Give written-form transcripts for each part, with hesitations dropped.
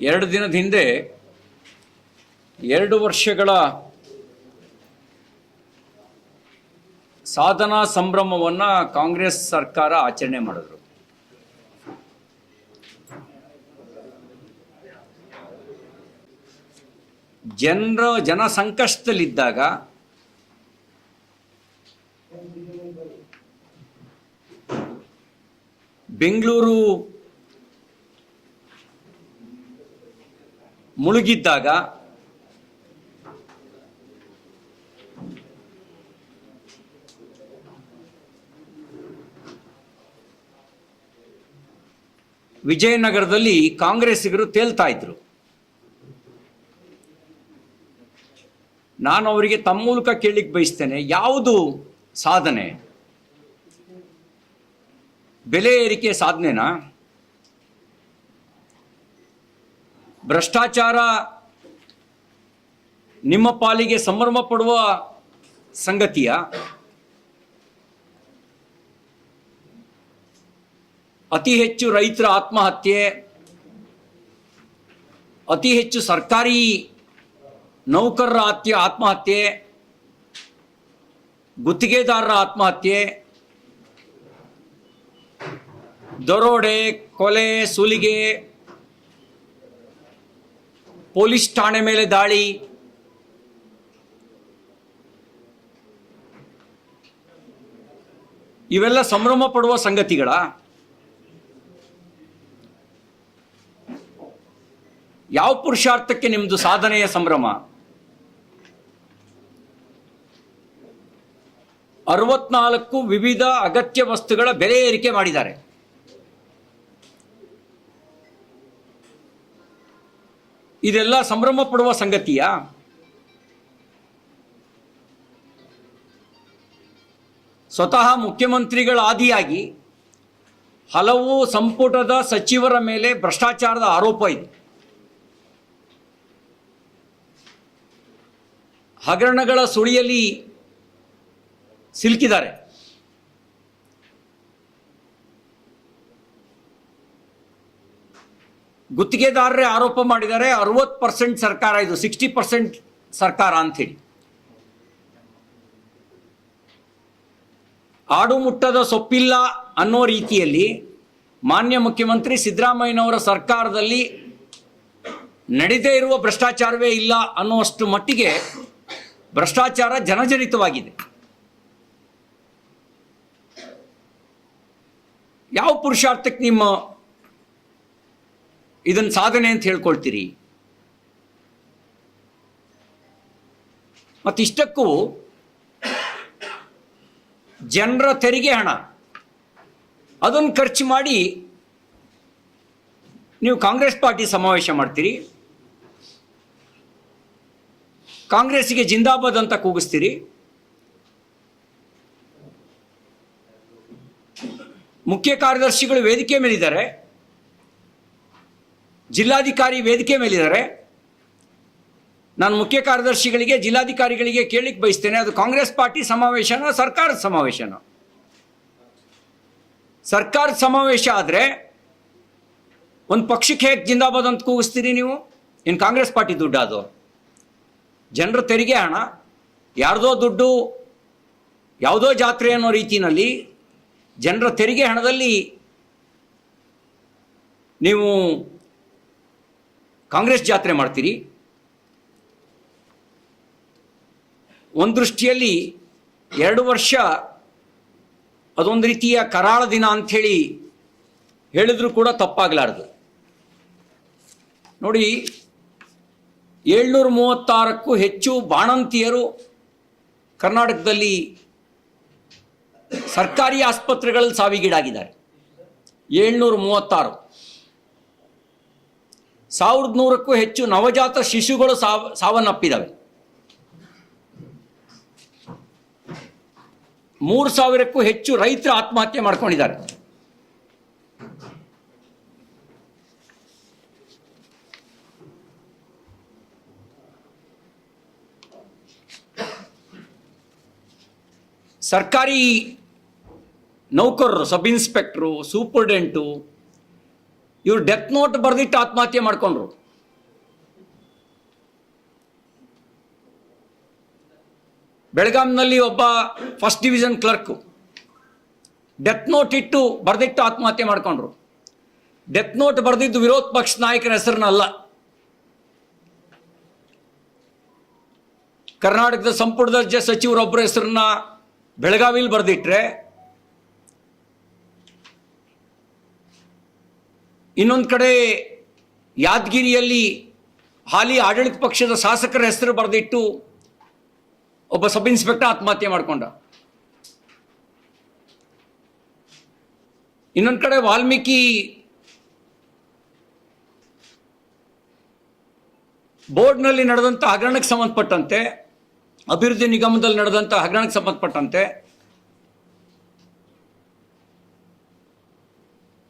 2 ದಿನದ ಹಿಂದೆ 2 ವರ್ಷಗಳ ಸಾಧನಾ ಸಂಭ್ರಮವನ್ನು ಕಾಂಗ್ರೆಸ್ ಸರ್ಕಾರ ಆಚರಣೆ ಮಾಡಿದ್ರು. ಜನ ಸಂಕಷ್ಟದಲ್ಲಿದ್ದಾಗ ಬೆಂಗಳೂರು ಮುಳುಗಿದ್ದಾಗ ವಿಜಯನಗರದಲ್ಲಿ ಕಾಂಗ್ರೆಸ್ಸಿಗರು ತೇಲ್ತಾ ಇದ್ರು. ನಾನು ಅವರಿಗೆ ತಮ್ಮ ಮೂಲಕ ಕೇಳಲಿಕ್ಕೆ ಬಯಸ್ತೇನೆ, ಯಾವುದು ಸಾಧನೆ? ಬೆಲೆ ಏರಿಕೆ ಸಾಧನೆನಾ? ಭ್ರಷ್ಟಾಚಾರ ನಿಮ್ಮ ಪಾಲಿಗೆ ಸಂಭ್ರಮ ಪಡುವ ಸಂಗತಿಯ? ಅತಿ ಹೆಚ್ಚು ರೈತರ ಆತ್ಮಹತ್ಯೆ, ಅತಿ ಹೆಚ್ಚು ಸರ್ಕಾರಿ ನೌಕರರ ಆತ್ಮಹತ್ಯೆ, ಗುತ್ತಿಗೆದಾರರ ಆತ್ಮಹತ್ಯೆ, ದರೋಡೆ, ಕೊಲೆ, ಸುಲಿಗೆ, ಪೊಲೀಸ್ ಠಾಣೆ ಮೇಲೆ ದಾಳಿ, ಇವೆಲ್ಲ ಸಂಭ್ರಮ ಪಡುವ ಸಂಗತಿಗಳ? ಯಾವ ಪುರುಷಾರ್ಥಕ್ಕೆ ನಿಮ್ಮದು ಸಾಧನೆಯ ಸಂಭ್ರಮ? 64 ವಿವಿಧ ಅಗತ್ಯ ವಸ್ತುಗಳ ಬೆಲೆ ಏರಿಕೆ ಮಾಡಿದ್ದಾರೆ. ಇದೆಲ್ಲ ಸಂಭ್ರಮ ಪಡುವ ಸಂಗತಿಯ? ಸ್ವತಃ ಮುಖ್ಯಮಂತ್ರಿಗಳ ಆದಿಯಾಗಿ ಹಲವು ಸಂಪುಟದ ಸಚಿವರ ಮೇಲೆ ಭ್ರಷ್ಟಾಚಾರದ ಆರೋಪ ಇದೆ. ಹಗರಣಗಳ ಸುಳಿಯಲ್ಲಿ ಸಿಲುಕಿದ್ದಾರೆ. ಗುತ್ತಿಗೆದಾರರೇ ಆರೋಪ ಮಾಡಿದ್ದಾರೆ 60% ಸರ್ಕಾರ, ಇದು 60% ಸರ್ಕಾರ ಅಂಥೇಳಿ. ಆಡು ಮುಟ್ಟದ ಸೊಪ್ಪಿಲ್ಲ ಅನ್ನೋ ರೀತಿಯಲ್ಲಿ ಮಾನ್ಯ ಮುಖ್ಯಮಂತ್ರಿ ಸಿದ್ದರಾಮಯ್ಯನವರ ಸರ್ಕಾರದಲ್ಲಿ ನಡೀದೇ ಇರುವ ಭ್ರಷ್ಟಾಚಾರವೇ ಇಲ್ಲ ಅನ್ನುವಷ್ಟು ಮಟ್ಟಿಗೆ ಭ್ರಷ್ಟಾಚಾರ ಜನಜನಿತವಾಗಿದೆ. ಯಾವ ಪುರುಷಾರ್ಥಕ್ಕೆ ನಿಮ್ಮ ಇದನ್ನು ಸಾಧನೆ ಅಂತ ಹೇಳ್ಕೊಳ್ತೀರಿ? ಮತ್ತಿಷ್ಟಕ್ಕೂ ಜನರ ತೆರಿಗೆ ಹಣ ಅದನ್ನು ಖರ್ಚು ಮಾಡಿ ನೀವು ಕಾಂಗ್ರೆಸ್ ಪಾರ್ಟಿ ಸಮಾವೇಶ ಮಾಡ್ತೀರಿ, ಕಾಂಗ್ರೆಸ್ಸಿಗೆ ಜಿಂದಾಬಾದ್ ಅಂತ ಕೂಗಿಸ್ತೀರಿ. ಮುಖ್ಯ ಕಾರ್ಯದರ್ಶಿಗಳು ವೇದಿಕೆ ಮೇಲಿದ್ದಾರೆ, ಜಿಲ್ಲಾಧಿಕಾರಿ ವೇದಿಕೆ ಮೇಲಿದ್ದಾರೆ. ನಾನು ಮುಖ್ಯ ಕಾರ್ಯದರ್ಶಿಗಳಿಗೆ, ಜಿಲ್ಲಾಧಿಕಾರಿಗಳಿಗೆ ಕೇಳಲಿಕ್ಕೆ ಬಯಸ್ತೇನೆ, ಅದು ಕಾಂಗ್ರೆಸ್ ಪಾರ್ಟಿ ಸಮಾವೇಶನ, ಸರ್ಕಾರದ ಸಮಾವೇಶನ? ಸರ್ಕಾರದ ಸಮಾವೇಶ ಆದರೆ ಒಂದು ಪಕ್ಷಕ್ಕೆ ಹೇಗೆ ಜಿಂದಾಬಾದ್ ಅಂತ ಕೂಗಿಸ್ತೀರಿ ನೀವು? ಇನ್ನು ಕಾಂಗ್ರೆಸ್ ಪಾರ್ಟಿ ದುಡ್ಡು ಅದು? ಜನರ ತೆರಿಗೆ ಹಣ, ಯಾರ್ದೋ ದುಡ್ಡು, ಯಾವುದೋ ಜಾತ್ರೆ ಅನ್ನೋ ರೀತಿಯಲ್ಲಿ ಜನರ ತೆರಿಗೆ ಹಣದಲ್ಲಿ ನೀವು ಕಾಂಗ್ರೆಸ್ ಜಾತ್ರೆ ಮಾಡ್ತೀರಿ. ಒಂದು ದೃಷ್ಟಿಯಲ್ಲಿ 2 ವರ್ಷ ಅದೊಂದು ರೀತಿಯ ಕರಾಳ ದಿನ ಅಂಥೇಳಿ ಹೇಳಿದ್ರು ಕೂಡ ತಪ್ಪಾಗಲಾರದು. ನೋಡಿ, 736ಕ್ಕೂ ಹೆಚ್ಚು ಬಾಣಂತಿಯರು ಕರ್ನಾಟಕದಲ್ಲಿ ಸರ್ಕಾರಿ ಆಸ್ಪತ್ರೆಗಳಲ್ಲಿ ಸಾವಿಗೀಡಾಗಿದ್ದಾರೆ. 736. 1100ಕ್ಕೂ ಹೆಚ್ಚು ನವಜಾತ ಶಿಶುಗಳು ಸಾವನ್ನಪ್ಪಿದ್ದಾವೆ. 3000ಕ್ಕೂ ಹೆಚ್ಚು ರೈತರು ಆತ್ಮಹತ್ಯೆ ಮಾಡ್ಕೊಂಡಿದ್ದಾರೆ. ಸರ್ಕಾರಿ ನೌಕರರು, ಸಬ್ ಇನ್ಸ್ಪೆಕ್ಟ್ರು, ಸೂಪರ್ಡೆಂಟು, ಇವರು ಡೆತ್ ನೋಟ್ ಬರೆದಿಟ್ಟು ಆತ್ಮಹತ್ಯೆ ಮಾಡಿಕೊಂಡ್ರು. ಬೆಳಗಾಂನಲ್ಲಿ ಒಬ್ಬ first division clerk death note ಇಟ್ಟು ಬರೆದಿಟ್ಟು ಆತ್ಮಹತ್ಯೆ ಮಾಡಿಕೊಂಡ್ರು. ಡೆತ್ ನೋಟ್ ಬರೆದಿದ್ದು ವಿರೋಧ ಪಕ್ಷ ನಾಯಕರ ಹೆಸರಿನಲ್ಲ, ಕರ್ನಾಟಕದ ಸಂಪುಟ ದರ್ಜೆ ಸಚಿವರೊಬ್ಬರ ಹೆಸರನ್ನ ಬೆಳಗಾವಿಲಿ ಬರೆದಿಟ್ರೆ, ಇನ್ನೊಂದು ಕಡೆ ಯಾದಗಿರಿಯಲ್ಲಿ ಹಾಲಿ ಆಡಳಿತ ಪಕ್ಷದ ಶಾಸಕರ ಹೆಸರು ಬರೆದಿಟ್ಟು ಒಬ್ಬ ಸಬ್ ಇನ್ಸ್ಪೆಕ್ಟರ್ ಆತ್ಮಹತ್ಯೆ ಮಾಡಿಕೊಂಡ. ಇನ್ನೊಂದು ಕಡೆ ವಾಲ್ಮೀಕಿ ಬೋರ್ಡ್ನಲ್ಲಿ ನಡೆದಂಥ ಹಗರಣಕ್ಕೆ ಸಂಬಂಧಪಟ್ಟಂತೆ, ಅಭಿವೃದ್ಧಿ ನಿಗಮದಲ್ಲಿ ನಡೆದಂಥ ಹಗರಣಕ್ಕೆ ಸಂಬಂಧಪಟ್ಟಂತೆ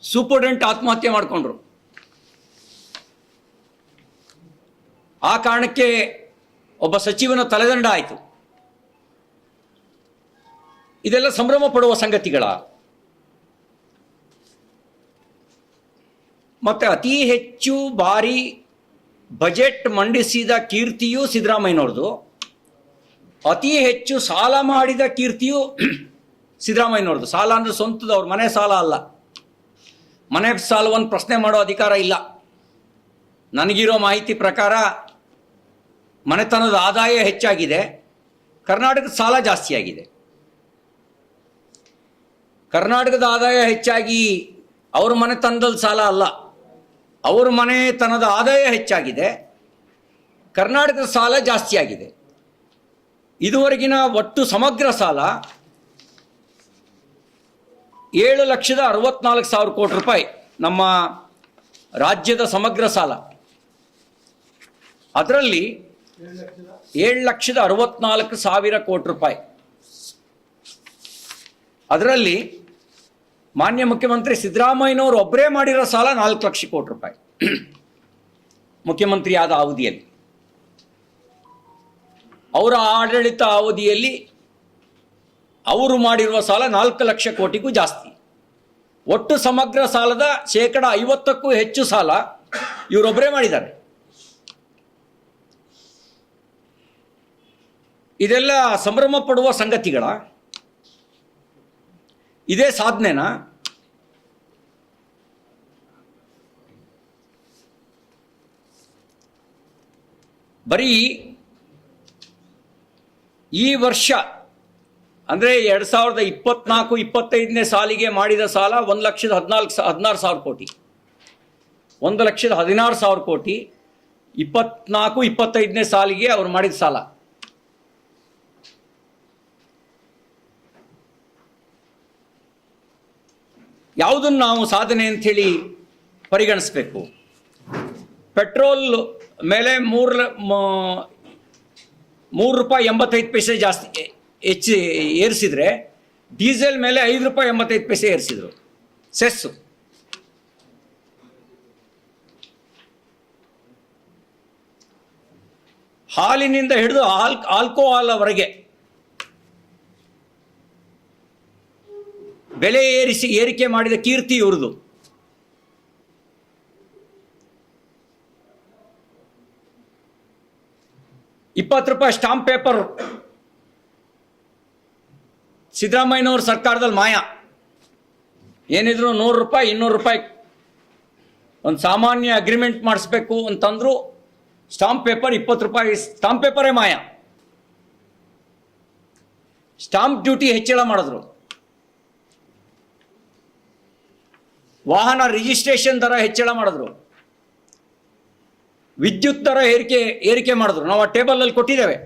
ಸೂಪರ್ಡೆಂಟ್ ಆತ್ಮಹತ್ಯೆ ಮಾಡಿಕೊಂಡ್ರು. ಆ ಕಾರಣಕ್ಕೆ ಒಬ್ಬ ಸಚಿವನ ತಲೆದಂಡ ಆಯಿತು. ಇದೆಲ್ಲ ಸಂಭ್ರಮ ಪಡುವ ಸಂಗತಿಗಳ. ಮತ್ತೆ ಅತಿ ಹೆಚ್ಚು ಬಾರಿ ಬಜೆಟ್ ಮಂಡಿಸಿದ ಕೀರ್ತಿಯೂ ಸಿದ್ದರಾಮಯ್ಯನವ್ರದ್ದು, ಅತಿ ಹೆಚ್ಚು ಸಾಲ ಮಾಡಿದ ಕೀರ್ತಿಯೂ ಸಿದ್ದರಾಮಯ್ಯನವ್ರದ್ದು. ಸಾಲ ಅಂದರೆ ಸ್ವಂತದವ್ರ ಮನೆ ಸಾಲ ಅಲ್ಲ, ಮನೆ ಸಾಲವನ್ನು ಪ್ರಶ್ನೆ ಮಾಡೋ ಅಧಿಕಾರ ಇಲ್ಲ. ನನಗಿರೋ ಮಾಹಿತಿ ಪ್ರಕಾರ ಮನೆತನದ ಆದಾಯ ಹೆಚ್ಚಾಗಿದೆ, ಕರ್ನಾಟಕದ ಸಾಲ ಜಾಸ್ತಿ ಆಗಿದೆ. ಕರ್ನಾಟಕದ ಆದಾಯ ಹೆಚ್ಚಾಗಿ ಅವ್ರ ಮನೆತನದಲ್ಲಿ ಸಾಲ ಅಲ್ಲ, ಅವ್ರ ಮನೆತನದ ಆದಾಯ ಹೆಚ್ಚಾಗಿದೆ, ಕರ್ನಾಟಕದ ಸಾಲ ಜಾಸ್ತಿ ಆಗಿದೆ. ಇದುವರೆಗಿನ ಒಟ್ಟು ಸಮಗ್ರ ಸಾಲ 7,64,000 ಕೋಟಿ ರೂಪಾಯಿ ನಮ್ಮ ರಾಜ್ಯದ ಸಮಗ್ರ ಸಾಲ. ಅದರಲ್ಲಿ 7,64,000 ಕೋಟಿ ರೂಪಾಯಿ. ಅದರಲ್ಲಿ ಮಾನ್ಯ ಮುಖ್ಯಮಂತ್ರಿ ಸಿದ್ದರಾಮಯ್ಯನವರು ಒಬ್ಬರೇ ಮಾಡಿರೋ ಸಾಲ 4 ಲಕ್ಷ ಕೋಟಿ ರೂಪಾಯಿ. ಮುಖ್ಯಮಂತ್ರಿಯಾದ ಅವಧಿಯಲ್ಲಿ, ಅವರ ಆಡಳಿತ ಅವಧಿಯಲ್ಲಿ ಅವರು ಮಾಡಿರುವ ಸಾಲ 4 ಲಕ್ಷ ಕೋಟಿಗೂ ಜಾಸ್ತಿ. ಒಟ್ಟು ಸಮಗ್ರ ಸಾಲದ 50%ಕ್ಕೂ ಹೆಚ್ಚು ಸಾಲ ಇವರೊಬ್ಬರೇ ಮಾಡಿದ್ದಾರೆ. ಇದೆಲ್ಲ ಸಂಭ್ರಮ ಪಡುವ ಸಂಗತಿಗಳ. ಇದೇ ಸಾಧನೆನಾ? ಬರೀ ಈ ವರ್ಷ ಅಂದರೆ 2024-25ನೇ ಸಾಲಿಗೆ ಮಾಡಿದ ಸಾಲ 1,16,000 ಕೋಟಿ, 1,16,000 ಕೋಟಿ 24-25ನೇ ಸಾಲಿಗೆ ಅವ್ರು ಮಾಡಿದ ಸಾಲ. ಯಾವುದನ್ನು ನಾವು ಸಾಧನೆ ಅಂಥೇಳಿ ಪರಿಗಣಿಸಬೇಕು? ಪೆಟ್ರೋಲ್ ಮೇಲೆ 3 ರೂಪಾಯಿ 85 ಪೈಸೆ ಜಾಸ್ತಿ ಏರಿಸಿದರೆ, ಡೀಸೆಲ್ ಮೇಲೆ 5 ರೂಪಾಯಿ 85 ಪೈಸೆ ಏರಿಸಿದರು ಸೆಸ್ಸು. ಹಾಲಿನಿಂದ ಹಿಡಿದು ಆಲ್ಕೋಹಾಲ್ವರೆಗೆ ಬೆಲೆ ಏರಿಕೆ ಮಾಡಿದ ಕೀರ್ತಿ ಇವ್ರದು. ₹20 ಸ್ಟಾಂಪ್ ಪೇಪರ್ ಸಿದ್ದರಾಮಯ್ಯನವ್ರ ಸರ್ಕಾರದಲ್ಲಿ ಮಾಯ. ಏನಿದ್ರು 100 ರೂಪಾಯಿ 200 ರೂಪಾಯಿ ಒಂದು ಸಾಮಾನ್ಯ ಅಗ್ರಿಮೆಂಟ್ ಮಾಡಿಸ್ಬೇಕು ಅಂತಂದ್ರು, ಸ್ಟಾಂಪ್ ಪೇಪರ್ ₹20 ಸ್ಟಾಂಪ್ ಪೇಪರೇ ಮಾಯ. ಸ್ಟಾಂಪ್ ಡ್ಯೂಟಿ ಹೆಚ್ಚಳ ಮಾಡಿದ್ರು, ವಾಹನ ರಿಜಿಸ್ಟ್ರೇಷನ್ ದರ ಹೆಚ್ಚಳ ಮಾಡಿದ್ರು, ವಿದ್ಯುತ್ ದರ ಏರಿಕೆ ಮಾಡಿದ್ರು. ನಾವು ಆ ಟೇಬಲ್ನಲ್ಲಿ ಕೊಟ್ಟಿದ್ದೇವೆ.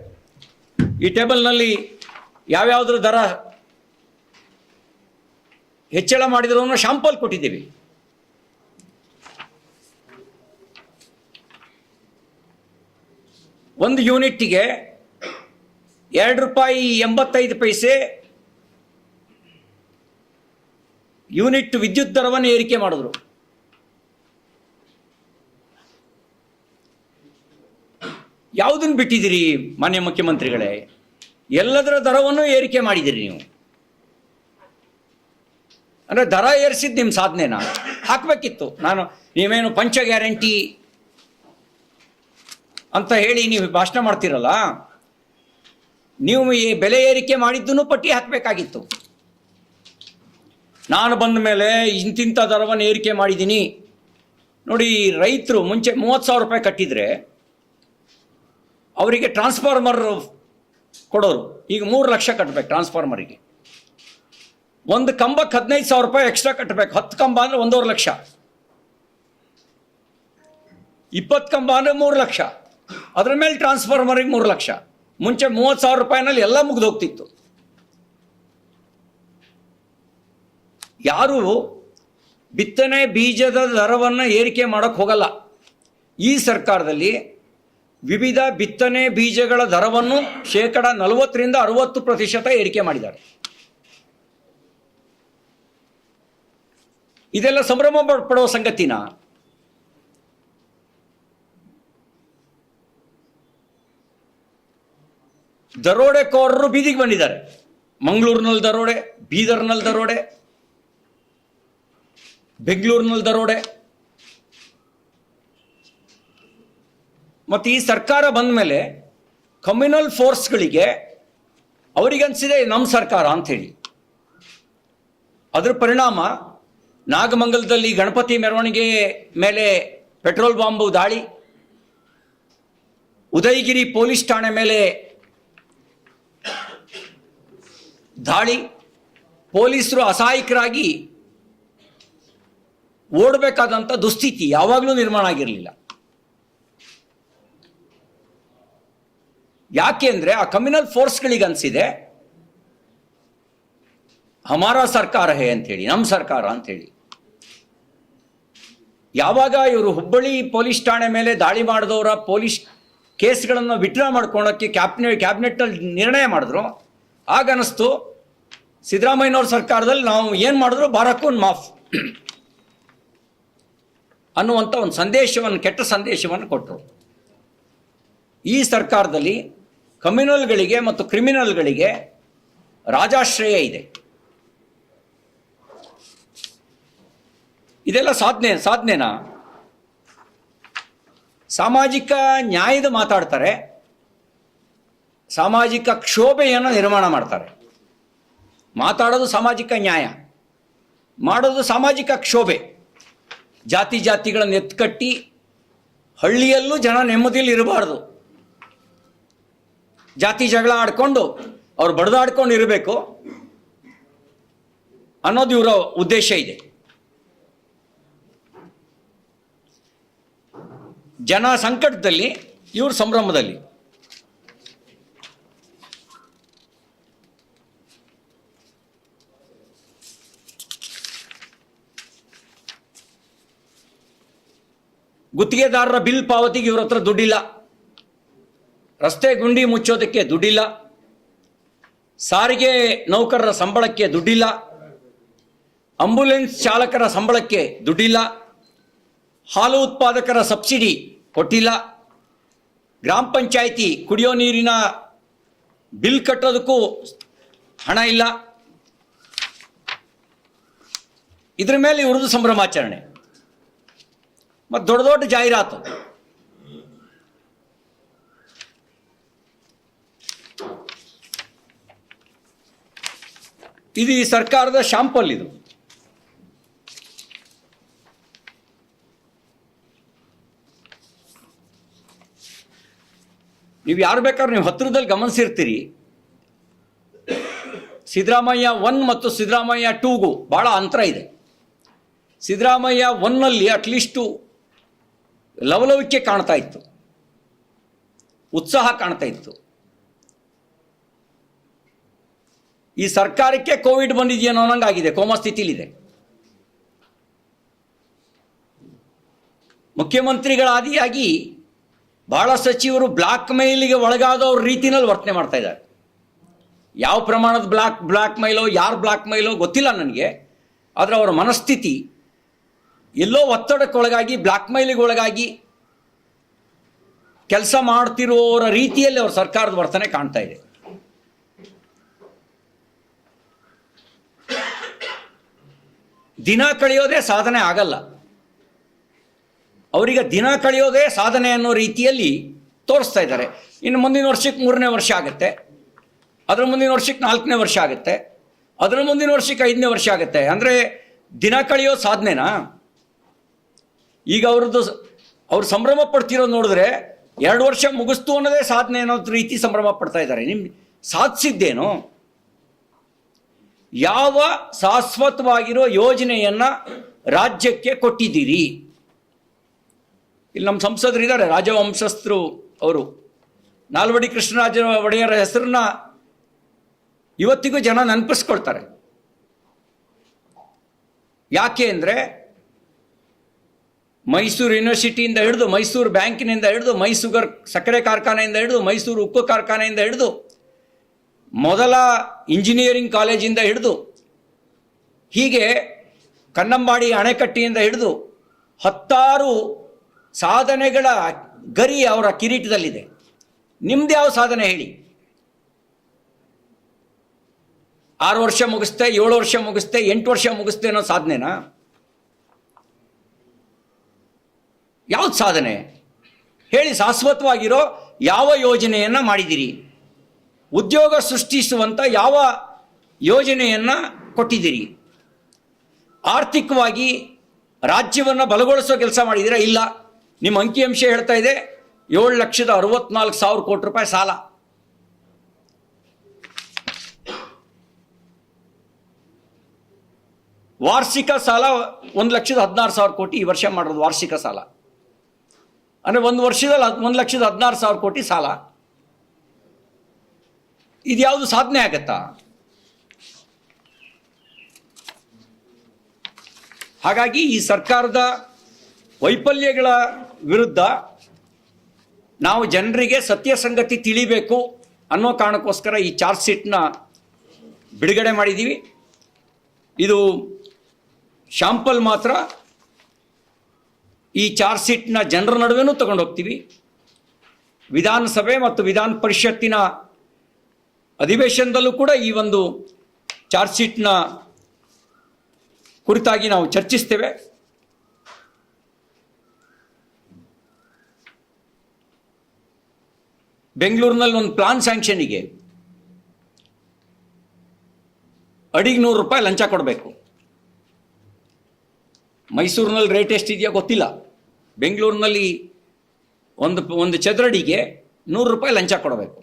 ಈ ಟೇಬಲ್ನಲ್ಲಿ ಯಾವ್ಯಾವುದ್ರ ದರ ಹೆಚ್ಚಳ ಮಾಡಿದ್ರು ಅನ್ನೋ ಶಾಂಪಲ್ ಕೊಟ್ಟಿದ್ದೀವಿ. ಒಂದು ಯೂನಿಟ್ಗೆ ₹2.85 ಯೂನಿಟ್ ವಿದ್ಯುತ್ ದರವನ್ನು ಏರಿಕೆ ಮಾಡಿದ್ರು. ಯಾವುದನ್ನು ಬಿಟ್ಟಿದ್ದೀರಿ ಮಾನ್ಯ ಮುಖ್ಯಮಂತ್ರಿಗಳೇ? ಎಲ್ಲದರ ದರವನ್ನು ಏರಿಕೆ ಮಾಡಿದ್ದೀರಿ ನೀವು. ಅಂದರೆ ದರ ಏರಿಸಿದ್ದು ನಿಮ್ಮ ಸಾಧನೆನ ಹಾಕಬೇಕಿತ್ತು. ನೀವೇನು ಪಂಚ ಗ್ಯಾರಂಟಿ ಅಂತ ಹೇಳಿ ನೀವು ಭಾಷಣ ಮಾಡ್ತಿರಲ್ಲ, ನೀವು ಈ ಬೆಲೆ ಏರಿಕೆ ಮಾಡಿದ್ದನ್ನು ಪಟ್ಟಿ ಹಾಕಬೇಕಾಗಿತ್ತು. ನಾನು ಬಂದ ಮೇಲೆ ಇಂತಿಂಥ ದರವನ್ನು ಏರಿಕೆ ಮಾಡಿದ್ದೀನಿ ನೋಡಿ. ರೈತರು ಮುಂಚೆ 30,000 ರೂಪಾಯಿ ಕಟ್ಟಿದರೆ ಅವರಿಗೆ ಟ್ರಾನ್ಸ್ಫಾರ್ಮರ್ ಕೊಡೋರು, ಈಗ 3 ಲಕ್ಷ ಕಟ್ಟಬೇಕು ಟ್ರಾನ್ಸ್ಫಾರ್ಮರಿಗೆ. ಒಂದು ಕಂಬಕ್ಕೆ 15,000 ರೂಪಾಯಿ ಎಕ್ಸ್ಟ್ರಾ ಕಟ್ಟಬೇಕು. 10 ಕಂಬ ಅಂದರೆ 1.5 ಲಕ್ಷ, 20 ಕಂಬ ಅಂದರೆ 3 ಲಕ್ಷ, ಅದರ ಮೇಲೆ ಟ್ರಾನ್ಸ್ಫಾರ್ಮರಿಗೆ 3 ಲಕ್ಷ. ಮುಂಚೆ 30,000 ರೂಪಾಯಿನಲ್ಲಿ ಎಲ್ಲ ಮುಗಿದು ಹೋಗ್ತಿತ್ತು. ಯಾರು ಬಿತ್ತನೆ ಬೀಜದ ದರವನ್ನು ಏರಿಕೆ ಮಾಡೋಕ್ಕೆ ಹೋಗಲ್ಲ. ಈ ಸರ್ಕಾರದಲ್ಲಿ ವಿವಿಧ ಬಿತ್ತನೆ ಬೀಜಗಳ ದರವನ್ನು 40% 60% ಏರಿಕೆ ಮಾಡಿದ್ದಾರೆ. ಇದೆಲ್ಲ ಸಂಭ್ರಮ ಪಡುವ ಸಂಗತಿನ? ದರೋಡೆಕೋರರು ಬೀದಿಗೆ ಬಂದಿದ್ದಾರೆ. ಮಂಗಳೂರಿನಲ್ಲಿ ದರೋಡೆ, ಬೀದರ್ನಲ್ಲಿ ದರೋಡೆ, ಬೆಂಗಳೂರಿನಲ್ಲಿ ದರೋಡೆ. ಮತ್ತು ಈ ಸರ್ಕಾರ ಬಂದ ಮೇಲೆ ಕಮ್ಯುನಲ್ ಫೋರ್ಸ್ಗಳಿಗೆ ಅವರಿಗನ್ಸಿದೆ ನಮ್ಮ ಸರ್ಕಾರ ಅಂಥೇಳಿ. ಅದರ ಪರಿಣಾಮ ನಾಗಮಂಗಲದಲ್ಲಿ ಗಣಪತಿ ಮೆರವಣಿಗೆ ಮೇಲೆ ಪೆಟ್ರೋಲ್ ಬಾಂಬು ದಾಳಿ, ಉದಯಗಿರಿ ಪೊಲೀಸ್ ಠಾಣೆ ಮೇಲೆ ದಾಳಿ, ಪೊಲೀಸರು ಅಸಹಾಯಕರಾಗಿ ಓಡಬೇಕಾದಂಥ ದುಸ್ಥಿತಿ ಯಾವಾಗಲೂ ನಿರ್ಮಾಣ ಆಗಿರಲಿಲ್ಲ. ಯಾಕೆ ಅಂದರೆ ಆ ಕಮ್ಯುನಲ್ ಫೋರ್ಸ್ಗಳಿಗೆ ಅನಿಸಿದೆ ಹಮಾರ ಸರ್ಕಾರ ಹೇ ಅಂಥೇಳಿ, ನಮ್ಮ ಸರ್ಕಾರ ಅಂಥೇಳಿ. ಯಾವಾಗ ಇವರು ಹುಬ್ಬಳ್ಳಿ ಪೊಲೀಸ್ ಠಾಣೆ ಮೇಲೆ ದಾಳಿ ಮಾಡಿದವರ ಪೊಲೀಸ್ ಕೇಸ್ಗಳನ್ನು ವಿಡ್ರಾ ಮಾಡ್ಕೊಳಕ್ಕೆ ಕ್ಯಾಬಿನೆಟ್ನಲ್ಲಿ ನಿರ್ಣಯ ಮಾಡಿದ್ರು, ಆಗ ಅನ್ನಿಸ್ತು ಸಿದ್ದರಾಮಯ್ಯನವ್ರ ಸರ್ಕಾರದಲ್ಲಿ ನಾವು ಏನು ಮಾಡಿದ್ರು ಬಾರಕ್ಕೂನ್ ಮಾಫ್ ಅನ್ನುವಂಥ ಒಂದು ಸಂದೇಶವನ್ನು, ಕೆಟ್ಟ ಸಂದೇಶವನ್ನು ಕೊಟ್ಟರು. ಈ ಸರ್ಕಾರದಲ್ಲಿ ಕಮ್ಯುನಲ್ಗಳಿಗೆ ಮತ್ತು ಕ್ರಿಮಿನಲ್ಗಳಿಗೆ ರಾಜಾಶ್ರಯ ಇದೆ. ಇದೆಲ್ಲ ಸಾಧನೆನಾ? ಸಾಮಾಜಿಕ ನ್ಯಾಯದ ಮಾತಾಡ್ತಾರೆ, ಸಾಮಾಜಿಕ ಕ್ಷೋಭೆಯನ್ನು ನಿರ್ಮಾಣ ಮಾಡ್ತಾರೆ. ಮಾತಾಡೋದು ಸಾಮಾಜಿಕ ನ್ಯಾಯ, ಮಾಡೋದು ಸಾಮಾಜಿಕ ಕ್ಷೋಭೆ. ಜಾತಿಗಳನ್ನು ಎತ್ಕಟ್ಟಿ ಹಳ್ಳಿಯಲ್ಲೂ ಜನ ನೆಮ್ಮದಿಯಲ್ಲಿ ಇರಬಾರ್ದು, ಜಾತಿ ಜಗಳ ಆಡ್ಕೊಂಡು ಅವ್ರು ಬಡ್ದಾಡ್ಕೊಂಡು ಇರಬೇಕು ಅನ್ನೋದು ಇವರ ಉದ್ದೇಶ ಇದೆ. ಜನ ಸಂಕಟದಲ್ಲಿ, ಇವರು ಸಂಭ್ರಮದಲ್ಲಿ. ಗುತ್ತಿಗೆದಾರರ ಬಿಲ್ ಪಾವತಿಗೆ ಇವ್ರ ಹತ್ರ ದುಡ್ಡಿಲ್ಲ, ರಸ್ತೆ ಗುಂಡಿ ಮುಚ್ಚೋದಕ್ಕೆ ದುಡ್ಡಿಲ್ಲ, ಸಾರಿಗೆ ನೌಕರರ ಸಂಬಳಕ್ಕೆ ದುಡ್ಡಿಲ್ಲ, ಆಂಬ್ಯುಲೆನ್ಸ್ ಚಾಲಕರ ಸಂಬಳಕ್ಕೆ ದುಡ್ಡಿಲ್ಲ, ಹಾಲು ಉತ್ಪಾದಕರ ಸಬ್ಸಿಡಿ ಕೊಟ್ಟಿಲ್ಲ, ಗ್ರಾಮ ಪಂಚಾಯಿತಿ ಕುಡಿಯೋ ನೀರಿನ ಬಿಲ್ ಕಟ್ಟೋದಕ್ಕೂ ಹಣ ಇಲ್ಲ. ಇದ್ರ ಮೇಲೆ ಇವ್ರದ್ದು ಸಂಭ್ರಮಾಚರಣೆ ಮತ್ತು ದೊಡ್ಡ ದೊಡ್ಡ ಜಾಹೀರಾತು. ಇದು ಈ ಸರ್ಕಾರದ ಶಾಂಪಲ್. ಇದು ನೀವು ಯಾರು ಬೇಕಾದ್ರೂ ನೀವು ಹತ್ತಿರದಲ್ಲಿ ಗಮನಿಸಿರ್ತೀರಿ, ಸಿದ್ದರಾಮಯ್ಯ 1 ಮತ್ತು ಸಿದ್ದರಾಮಯ್ಯ 2ಗೂ ಭಾಳ ಅಂತರ ಇದೆ. ಸಿದ್ದರಾಮಯ್ಯ 1ನಲ್ಲಿ ಅಟ್ಲೀಸ್ಟು ಲವಲವಿಕೆ ಕಾಣ್ತಾ ಇತ್ತು, ಉತ್ಸಾಹ ಕಾಣ್ತಾ ಇತ್ತು. ಈ ಸರ್ಕಾರಕ್ಕೆ ಕೋವಿಡ್ ಬಂದಿದೆಯೋ ಅನ್ನೋಂಗಾಗಿದೆ, ಕೋಮಾ ಸ್ಥಿತಿಲಿದೆ. ಮುಖ್ಯಮಂತ್ರಿಗಳಾದಿಯಾಗಿ ಬಹಳ ಸಚಿವರು ಬ್ಲಾಕ್ ಮೇಲಿಗೆ ಒಳಗಾದವ್ರ ರೀತಿನಲ್ಲಿ ವರ್ತನೆ ಮಾಡ್ತಾ ಇದ್ದಾರೆ. ಯಾವ ಪ್ರಮಾಣದ ಬ್ಲಾಕ್ ಮೈಲೋ, ಯಾರು ಬ್ಲಾಕ್ ಮೈಲೋ ಗೊತ್ತಿಲ್ಲ ನನಗೆ, ಆದರೆ ಅವರ ಮನಸ್ಥಿತಿ ಎಲ್ಲೋ ಒತ್ತಡಕ್ಕೊಳಗಾಗಿ, ಬ್ಲಾಕ್ ಮೈಲಿಗೆ ಒಳಗಾಗಿ ಕೆಲಸ ಮಾಡ್ತಿರುವವರ ರೀತಿಯಲ್ಲಿ ಅವ್ರ ಸರ್ಕಾರದ ವರ್ತನೆ ಕಾಣ್ತಾ ಇದೆ. ದಿನ ಕಳೆಯೋದೇ ಸಾಧನೆ ಆಗಲ್ಲ, ಅವರಿಗೆ ದಿನ ಕಳೆಯೋದೇ ಸಾಧನೆ ಅನ್ನೋ ರೀತಿಯಲ್ಲಿ ತೋರಿಸ್ತಾ ಇದ್ದಾರೆ. ಇನ್ನು ಮುಂದಿನ ವರ್ಷಕ್ಕೆ 3ನೇ ವರ್ಷ ಆಗುತ್ತೆ, ಅದರ ಮುಂದಿನ ವರ್ಷಕ್ಕೆ 4ನೇ ವರ್ಷ ಆಗುತ್ತೆ, ಅದರ ಮುಂದಿನ ವರ್ಷಕ್ಕೆ 5ನೇ ವರ್ಷ ಆಗುತ್ತೆ. ಅಂದರೆ ದಿನ ಕಳೆಯೋ ಸಾಧನೆನಾ? ಈಗ ಅವ್ರು ಸಂಭ್ರಮ ಪಡ್ತಿರೋದು ನೋಡಿದ್ರೆ 2 ವರ್ಷ ಮುಗಿಸ್ತು ಅನ್ನೋದೇ ಸಾಧನೆ ಅನ್ನೋ ರೀತಿ ಸಂಭ್ರಮ ಪಡ್ತಾ ಇದ್ದಾರೆ. ಸಾಧಿಸಿದ್ದೇನು? ಯಾವ ಶಾಶ್ವತವಾಗಿರೋ ಯೋಜನೆಯನ್ನ ರಾಜ್ಯಕ್ಕೆ ಕೊಟ್ಟಿದ್ದೀರಿ? ಇಲ್ಲಿ ನಮ್ಮ ಸಂಸದರಿದ್ದಾರೆ, ರಾಜವಂಶಸ್ಥರು ಅವರು. ನಾಲ್ವಡಿ ಕೃಷ್ಣರಾಜ ಒಡೆಯರ ಹೆಸರನ್ನ ಇವತ್ತಿಗೂ ಜನ ನೆನಪಿಸ್ಕೊಳ್ತಾರೆ. ಯಾಕೆ ಅಂದರೆ ಮೈಸೂರು ಯೂನಿವರ್ಸಿಟಿಯಿಂದ ಹಿಡಿದು, ಮೈಸೂರು ಬ್ಯಾಂಕಿನಿಂದ ಹಿಡಿದು, ಮೈಸೂರು ಸಕ್ಕರೆ ಕಾರ್ಖಾನೆಯಿಂದ ಹಿಡಿದು, ಮೈಸೂರು ಉಕ್ಕು ಕಾರ್ಖಾನೆಯಿಂದ ಹಿಡಿದು, ಮೊದಲ ಇಂಜಿನಿಯರಿಂಗ್ ಕಾಲೇಜಿಂದ ಹಿಡಿದು, ಹೀಗೆ ಕನ್ನಂಬಾಡಿ ಅಣೆಕಟ್ಟಿಯಿಂದ ಹಿಡಿದು 10 ಸಾಧನೆಗಳ ಗರಿ ಅವರ ಕಿರೀಟದಲ್ಲಿದೆ. ನಿಮ್ದು ಯಾವ ಸಾಧನೆ ಹೇಳಿ? 6 ವರ್ಷ ಮುಗಿಸ್ತೆ, 7 ವರ್ಷ ಮುಗಿಸ್ತೆ, 8 ವರ್ಷ ಮುಗಿಸ್ತೆ ಅನ್ನೋ ಸಾಧನೆನಾ? ಯಾವ್ದು ಸಾಧನೆ ಹೇಳಿ? ಶಾಶ್ವತವಾಗಿರೋ ಯಾವ ಯೋಜನೆಯನ್ನ ಮಾಡಿದಿರಿ? ಉದ್ಯೋಗ ಸೃಷ್ಟಿಸುವಂಥ ಯಾವ ಯೋಜನೆಯನ್ನ ಕೊಟ್ಟಿದ್ದೀರಿ? ಆರ್ಥಿಕವಾಗಿ ರಾಜ್ಯವನ್ನು ಬಲಗೊಳಿಸೋ ಕೆಲಸ ಮಾಡಿದ್ದೀರಾ? ಇಲ್ಲ. ನಿಮ್ಮ ಅಂಕಿಅಂಶ ಹೇಳ್ತಾ ಇದೆ 7,64,000 ಕೋಟಿ ರೂಪಾಯಿ ಸಾಲ. ವಾರ್ಷಿಕ ಸಾಲ 1,16,000 ಕೋಟಿ ಈ ವರ್ಷ ಮಾಡೋದು ವಾರ್ಷಿಕ ಸಾಲ. ಅಂದರೆ ಒಂದು ವರ್ಷದಲ್ಲಿ 1,16,000 ಕೋಟಿ ಸಾಲ. ಇದ್ಯಾವುದು ಸಾಧನೆ ಆಗತ್ತಾ? ಹಾಗಾಗಿ ಈ ಸರ್ಕಾರದ ವೈಫಲ್ಯಗಳ ವಿರುದ್ಧ ನಾವು ಜನರಿಗೆ ಸತ್ಯ ಸಂಗತಿ ತಿಳಿಬೇಕು ಅನ್ನೋ ಕಾರಣಕ್ಕೋಸ್ಕರ ಈ ಚಾರ್ಜ್ ಶೀಟ್ನ ಬಿಡುಗಡೆ ಮಾಡಿದ್ದೀವಿ. ಇದು ಶಾಂಪಲ್ ಮಾತ್ರ. ಈ ಚಾರ್ಜ್ ಶೀಟ್ನ ಜನರ ನಡುವೆನೂ ತಗೊಂಡು ಹೋಗ್ತೀವಿ. ವಿಧಾನಸಭೆ ಮತ್ತು ವಿಧಾನ ಪರಿಷತ್ತಿನ ಅಧಿವೇಶನದಲ್ಲೂ ಕೂಡ ಈ ಒಂದು ಚಾರ್ಜ್ ಶೀಟ್ನ ಕುರಿತಾಗಿ ನಾವು ಚರ್ಚಿಸ್ತೇವೆ. ಬೆಂಗಳೂರಿನಲ್ಲಿ ಒಂದು ಪ್ಲಾನ್ ಸ್ಯಾಂಕ್ಷನಿಗೆ ಅಡಿಗೆ 100 ರೂಪಾಯಿ ಲಂಚ ಕೊಡಬೇಕು. ಮೈಸೂರಿನಲ್ಲಿ ರೇಟ್ ಎಷ್ಟಿದೆಯೋ ಗೊತ್ತಿಲ್ಲ. ಬೆಂಗಳೂರಿನಲ್ಲಿ ಒಂದು ಚದರಡಿಗೆ 100 ರೂಪಾಯಿ ಲಂಚ ಕೊಡಬೇಕು.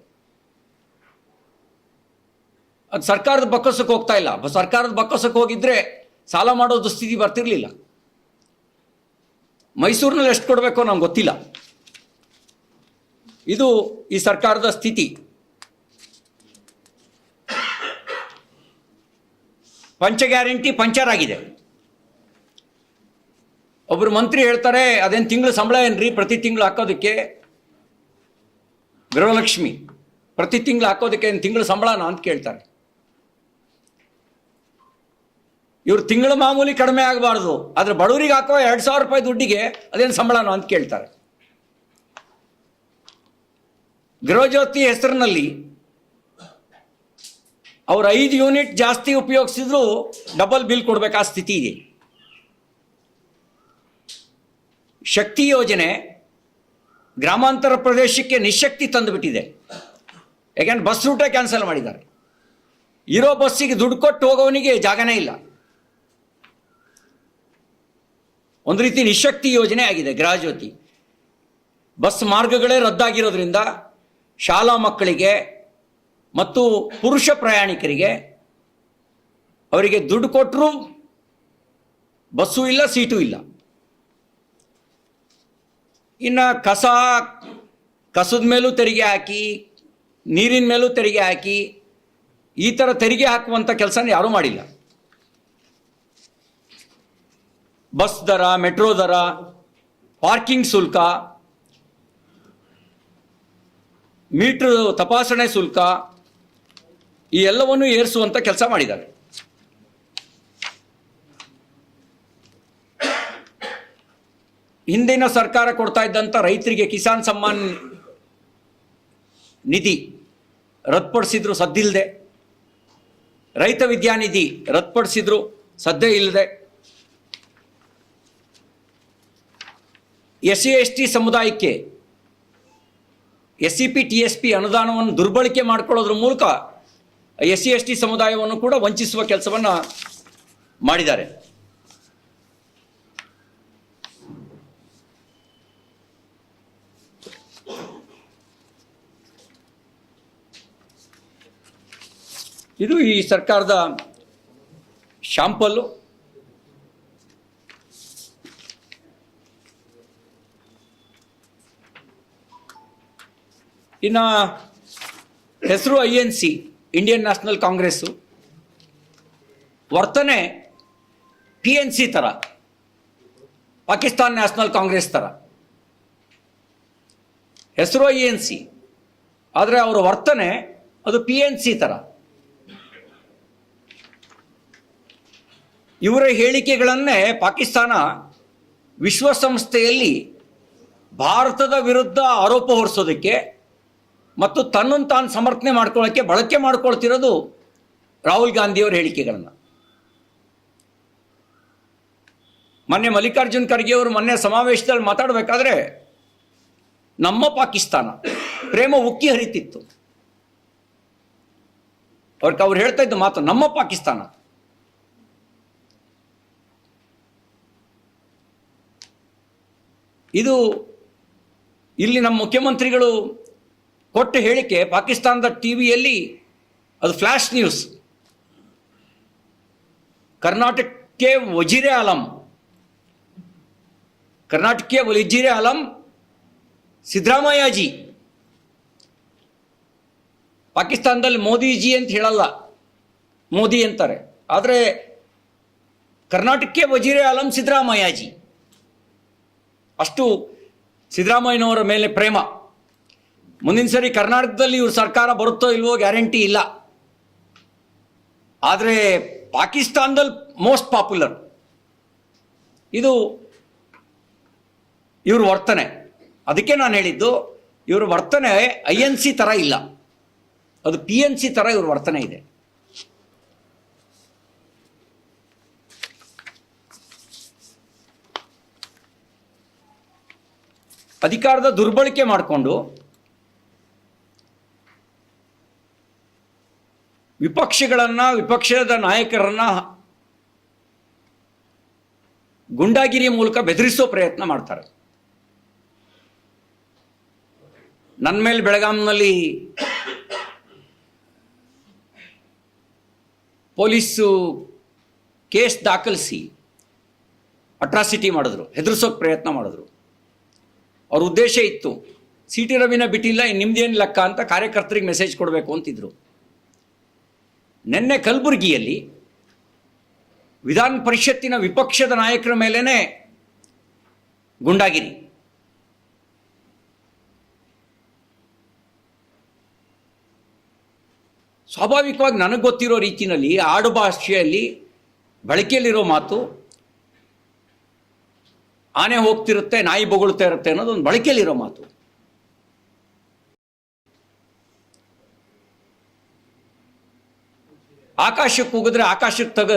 ಅದು ಸರ್ಕಾರದ ಬೊಕ್ಕಸಕ್ಕೆ ಹೋಗ್ತಾ ಇಲ್ಲ. ಸರ್ಕಾರದ ಬೊಕ್ಕಸಕ್ಕೆ ಹೋಗಿದ್ರೆ ಸಾಲ ಮಾಡೋ ದುಸ್ಥಿತಿ ಬರ್ತಿರ್ಲಿಲ್ಲ. ಮೈಸೂರಿನಲ್ಲಿ ಎಷ್ಟು ಕೊಡಬೇಕೋ ನಮ್ಗೆ ಗೊತ್ತಿಲ್ಲ. ಇದು ಈ ಸರ್ಕಾರದ ಸ್ಥಿತಿ. ಪಂಚ ಗ್ಯಾರಂಟಿ ಪಂಚರ್ ಆಗಿದೆ. ಒಬ್ಬರು ಮಂತ್ರಿ ಹೇಳ್ತಾರೆ, ಅದೇನು ತಿಂಗಳು ಸಂಬಳ ಏನ್ರಿ ಪ್ರತಿ ತಿಂಗಳು ಹಾಕೋದಕ್ಕೆ? ಗೃಹಲಕ್ಷ್ಮಿ ಪ್ರತಿ ತಿಂಗಳು ಹಾಕೋದಕ್ಕೆ ಏನು ತಿಂಗಳು ಸಂಬಳನ ಅಂತ ಕೇಳ್ತಾರೆ. ಇವ್ರು ತಿಂಗಳು ಮಾಮೂಲಿ ಕಡಿಮೆ ಆಗಬಾರ್ದು, ಆದರೆ ಬಡವರಿಗೆ ಹಾಕೋ 2,000 ರೂಪಾಯಿ ದುಡ್ಡಿಗೆ ಅದೇನು ಸಂಬಳನೋ ಅಂತ ಕೇಳ್ತಾರೆ. ಗೃಹಜ್ಯೋತಿ ಹೆಸರಿನಲ್ಲಿ ಅವ್ರು 5 ಯೂನಿಟ್ ಜಾಸ್ತಿ ಉಪಯೋಗಿಸಿದ್ರು ಡಬಲ್ ಬಿಲ್ ಕೊಡಬೇಕಾದ ಸ್ಥಿತಿ ಇದೆ. ಶಕ್ತಿ ಯೋಜನೆ ಗ್ರಾಮಾಂತರ ಪ್ರದೇಶಕ್ಕೆ ನಿಶಕ್ತಿ ತಂದುಬಿಟ್ಟಿದೆ. ಯಾಕೆಂದ್ರೆ ಬಸ್ ರೂಟೇ ಕ್ಯಾನ್ಸಲ್ ಮಾಡಿದ್ದಾರೆ. ಇರೋ ಬಸ್ಸಿಗೆ ದುಡ್ಡು ಕೊಟ್ಟು ಹೋಗೋವನಿಗೆ ಜಾಗನೇ ಇಲ್ಲ. ಒಂದು ರೀತಿ ನಿಶಕ್ತಿ ಯೋಜನೆ ಆಗಿದೆ ಗೃಹಜ್ಯೋತಿ. ಬಸ್ ಮಾರ್ಗಗಳೇ ರದ್ದಾಗಿರೋದ್ರಿಂದ ಶಾಲಾ ಮಕ್ಕಳಿಗೆ ಮತ್ತು ಪುರುಷ ಪ್ರಯಾಣಿಕರಿಗೆ ಅವರಿಗೆ ದುಡ್ಡು ಕೊಟ್ಟರು ಬಸ್ಸು ಇಲ್ಲ, ಸೀಟು ಇಲ್ಲ. ಇನ್ನು ಕಸದ ಮೇಲೂ ತೆರಿಗೆ ಹಾಕಿ, ನೀರಿನ ಮೇಲೂ ತೆರಿಗೆ ಹಾಕಿ, ಈ ಥರ ತೆರಿಗೆ ಹಾಕುವಂಥ ಕೆಲಸನ ಯಾರೂ ಮಾಡಿಲ್ಲ. ಬಸ್ ದರ, ಮೆಟ್ರೋ ದರ, ಪಾರ್ಕಿಂಗ್ ಶುಲ್ಕ, ಮೀಟರ್ ತಪಾಸಣೆ ಶುಲ್ಕ, ಈ ಎಲ್ಲವನ್ನೂ ಏರಿಸುವಂಥ ಕೆಲಸ ಮಾಡಿದ್ದಾರೆ. ಹಿಂದಿನ ಸರ್ಕಾರ ಕೊಡ್ತಾ ಇದ್ದಂಥ ರೈತರಿಗೆ ಕಿಸಾನ್ ಸಮ್ಮಾನ್ ನಿಧಿ ರದ್ದುಪಡಿಸಿದ್ರು ಸದ್ದಿಲ್ಲದೆ, ರೈತ ವಿದ್ಯಾನಿಧಿ ರದ್ದುಪಡಿಸಿದ್ರು ಸದ್ದೇ ಇಲ್ಲದೆ, SC/ST ಸಮುದಾಯಕ್ಕೆ SCP TSP ಅನುದಾನವನ್ನು ದುರ್ಬಳಕೆ ಮಾಡಿಕೊಳ್ಳೋದ್ರ ಮೂಲಕ SC ST ಸಮುದಾಯವನ್ನು ಕೂಡ ವಂಚಿಸುವ ಕೆಲಸವನ್ನು ಮಾಡಿದ್ದಾರೆ. ಇದು ಈ ಸರ್ಕಾರದ ಶಾಂಪಲ್ಲು. ಇನ್ನು ಹೆಸರು INC, ಇಂಡಿಯನ್ ನ್ಯಾಷನಲ್ ಕಾಂಗ್ರೆಸ್ಸು, ವರ್ತನೆ PNC ಥರ, ಪಾಕಿಸ್ತಾನ್ ನ್ಯಾಷನಲ್ ಕಾಂಗ್ರೆಸ್ ಥರ. ಹೆಸರು INC, ಆದರೆ ಅವರ ವರ್ತನೆ ಅದು PNC ಥರ. ಇವರ ಹೇಳಿಕೆಗಳನ್ನೇ ಪಾಕಿಸ್ತಾನ ವಿಶ್ವಸಂಸ್ಥೆಯಲ್ಲಿ ಭಾರತದ ವಿರುದ್ಧ ಆರೋಪ ಹೊರಿಸೋದಕ್ಕೆ ಮತ್ತು ತನ್ನನ್ನು ತಾನು ಸಮರ್ಥನೆ ಮಾಡ್ಕೊಳ್ಳೋಕ್ಕೆ ಬಳಕೆ ಮಾಡ್ಕೊಳ್ತಿರೋದು ರಾಹುಲ್ ಗಾಂಧಿಯವರ ಹೇಳಿಕೆಗಳನ್ನು. ಮೊನ್ನೆ ಮಲ್ಲಿಕಾರ್ಜುನ್ ಖರ್ಗೆ ಅವರು ಮೊನ್ನೆ ಸಮಾವೇಶದಲ್ಲಿ ಮಾತಾಡಬೇಕಾದ್ರೆ ನಮ್ಮ ಪಾಕಿಸ್ತಾನ ಪ್ರೇಮ ಉಕ್ಕಿ ಹರಿತಿತ್ತು. ಅವ್ರು ಹೇಳ್ತಾ ಇದ್ದ ಮಾತು ನಮ್ಮ ಪಾಕಿಸ್ತಾನ. ಇದು ಇಲ್ಲಿ ನಮ್ಮ ಮುಖ್ಯಮಂತ್ರಿಗಳು ಕೊಟ್ಟ ಹೇಳಿಕೆ ಪಾಕಿಸ್ತಾನದ ಟಿವಿಯಲ್ಲಿ ಅದು ಫ್ಲಾಶ್ ನ್ಯೂಸ್. ಕರ್ನಾಟಕಕ್ಕೆ ವಜೀರೆ ಆಲಂ, ಕರ್ನಾಟಕಕ್ಕೆ ವಜೀರೆ ಆಲಂ ಸಿದ್ದರಾಮಯ್ಯಜಿ. ಪಾಕಿಸ್ತಾನದಲ್ಲಿ ಮೋದಿಜಿ ಅಂತ ಹೇಳಲ್ಲ, ಮೋದಿ ಅಂತಾರೆ. ಆದರೆ ಕರ್ನಾಟಕಕ್ಕೆ ವಜೀರೆ ಆಲಂ ಸಿದ್ದರಾಮಯ್ಯಜಿ. ಅಷ್ಟು ಸಿದ್ದರಾಮಯ್ಯನವರ ಮೇಲೆ ಪ್ರೇಮ. ಮುಂದಿನ ಸರಿ ಕರ್ನಾಟಕದಲ್ಲಿ ಇವ್ರ ಸರ್ಕಾರ ಬರುತ್ತೋ ಇಲ್ವೋ ಗ್ಯಾರಂಟಿ ಇಲ್ಲ, ಆದರೆ ಪಾಕಿಸ್ತಾನದಲ್ಲಿ ಮೋಸ್ಟ್ ಪಾಪ್ಯುಲರ್. ಇದು ಇವ್ರ ವರ್ತನೆ. ಅದಕ್ಕೆ ನಾನು ಹೇಳಿದ್ದು ಇವ್ರ ವರ್ತನೆ INC ಥರ ಇಲ್ಲ, ಅದು PNC ಥರ ಇವ್ರ ವರ್ತನೆ ಇದೆ. ಅಧಿಕಾರದ ದುರ್ಬಳಕೆ ಮಾಡಿಕೊಂಡು ವಿಪಕ್ಷದ ನಾಯಕರನ್ನ ಗುಂಡಾಗಿರಿಯ ಮೂಲಕ ಬೆದರಿಸೋ ಪ್ರಯತ್ನ ಮಾಡ್ತಾರೆ. ನನ್ನ ಮೇಲೆ ಬೆಳಗಾಂನಲ್ಲಿ ಪೊಲೀಸು ಕೇಸ್ ದಾಖಲಿಸಿ ಅಟ್ರಾಸಿಟಿ ಮಾಡಿದ್ರು, ಹೆದರಿಸೋಕೆ ಪ್ರಯತ್ನ ಮಾಡಿದ್ರು. ಅವ್ರ ಉದ್ದೇಶ ಇತ್ತು, CT ರವಿನ ಬಿಟ್ಟಿಲ್ಲ, ನಿಮ್ದೇನು ಲೆಕ್ಕ ಅಂತ ಕಾರ್ಯಕರ್ತರಿಗೆ ಮೆಸೇಜ್ ಕೊಡಬೇಕು ಅಂತಿದ್ರು. ನಿನ್ನೆ ಕಲಬುರಗಿಯಲ್ಲಿ ವಿಧಾನ ಪರಿಷತ್ತಿನ ವಿಪಕ್ಷದ ನಾಯಕರ ಮೇಲೇನೆ ಗುಂಡಾಗಿರಿ. ಸ್ವಾಭಾವಿಕವಾಗಿ ನನಗೆ ಗೊತ್ತಿರೋ ರೀತಿಯಲ್ಲಿ ಆಡು ಭಾಷೆಯಲ್ಲಿ ಬಳಕೆಯಲ್ಲಿರೋ ಮಾತು ಆನೆ ಹೋಗ್ತಿರುತ್ತೆ, ನಾಯಿ ಬೊಗಳ್ತಾ ಇರುತ್ತೆ ಅನ್ನೋದು ಒಂದು ಬಳಕೆಯಲ್ಲಿರೋ ಮಾತು. ಆಕಾಶಕ್ಕೆ ಉಗಿದ್ರೆ ಆಕಾಶಕ್ಕೆ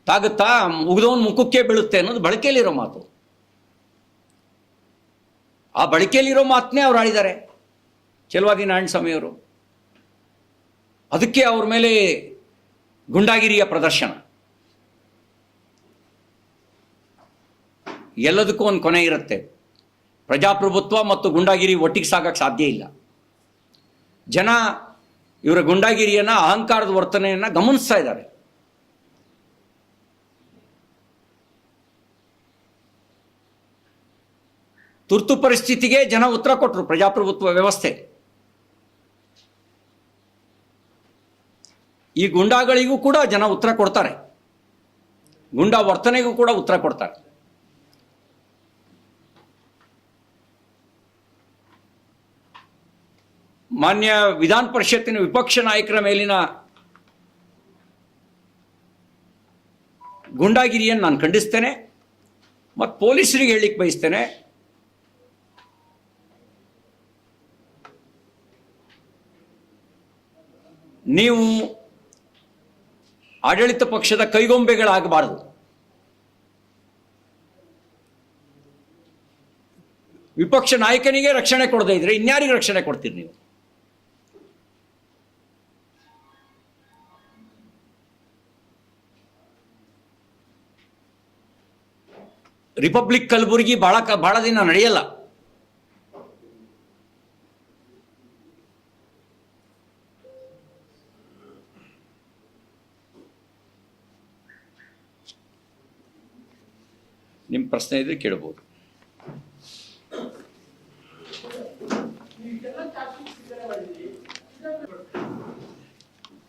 ತಾಗುತ್ತಾ, ಉಗಿದವನ್ ಮುಖಕ್ಕೆ ಬೀಳುತ್ತೆ ಅನ್ನೋದು ಬಳಕೆಯಲ್ಲಿರೋ ಮಾತು. ಆ ಬಳಕೆಯಲ್ಲಿರೋ ಮಾತನ್ನೇ ಅವ್ರು ಆಡಿದ್ದಾರೆ ಚೆಲುವಾದಿ ನಾರಾಯಣಸ್ವಾಮಿ ಅವರು. ಅದಕ್ಕೆ ಅವ್ರ ಮೇಲೆ ಗುಂಡಾಗಿರಿಯ ಪ್ರದರ್ಶನ. ಎಲ್ಲದಕ್ಕೂ ಒಂದು ಕೊನೆ ಇರುತ್ತೆ. ಪ್ರಜಾಪ್ರಭುತ್ವ ಮತ್ತು ಗುಂಡಾಗಿರಿ ಒಟ್ಟಿಗೆ ಸಾಗಕ್ಕೆ ಸಾಧ್ಯ ಇಲ್ಲ. ಜನ ಇವರ ಗುಂಡಾಗಿರಿಯನ್ನು, ಅಹಂಕಾರದ ವರ್ತನೆಯನ್ನು ಗಮನಿಸ್ತಾ ಇದ್ದಾರೆ. ತುರ್ತು ಪರಿಸ್ಥಿತಿಗೆ ಜನ ಉತ್ತರ ಕೊಟ್ಟರು. ಪ್ರಜಾಪ್ರಭುತ್ವ ವ್ಯವಸ್ಥೆ ಈ ಗುಂಡಾಗಳಿಗೂ ಕೂಡ ಜನ ಉತ್ತರ ಕೊಡ್ತಾರೆ, ಗುಂಡಾ ವರ್ತನೆಗೂ ಕೂಡ ಉತ್ತರ ಕೊಡ್ತಾರೆ. ಮಾನ್ಯ ವಿಧಾನ ಪರಿಷತ್ತಿನ ವಿಪಕ್ಷ ನಾಯಕರ ಮೇಲಿನ ಗುಂಡಾಗಿರಿಯನ್ನು ನಾನು ಖಂಡಿಸ್ತೇನೆ ಮತ್ತು ಪೊಲೀಸರಿಗೆ ಹೇಳಲಿಕ್ಕೆ ಬಯಸ್ತೇನೆ, ನೀವು ಆಡಳಿತ ಪಕ್ಷದ ಕೈಗೊಂಬೆಗಳಾಗಬಾರದು. ವಿಪಕ್ಷ ನಾಯಕನಿಗೆ ರಕ್ಷಣೆ ಕೊಡದೇ ಇದ್ರೆ ಇನ್ಯಾರಿಗೆ ರಕ್ಷಣೆ ಕೊಡ್ತೀರಿ ನೀವು? ರಿಪಬ್ಲಿಕ್ ಕಲಬುರಗಿ ಬಹಳ ದಿನ ನಡೆಯಲ್ಲ. ನಿಮ್ಮ ಪ್ರಶ್ನೆ ಇದ್ರೆ ಕೇಳಬಹುದು.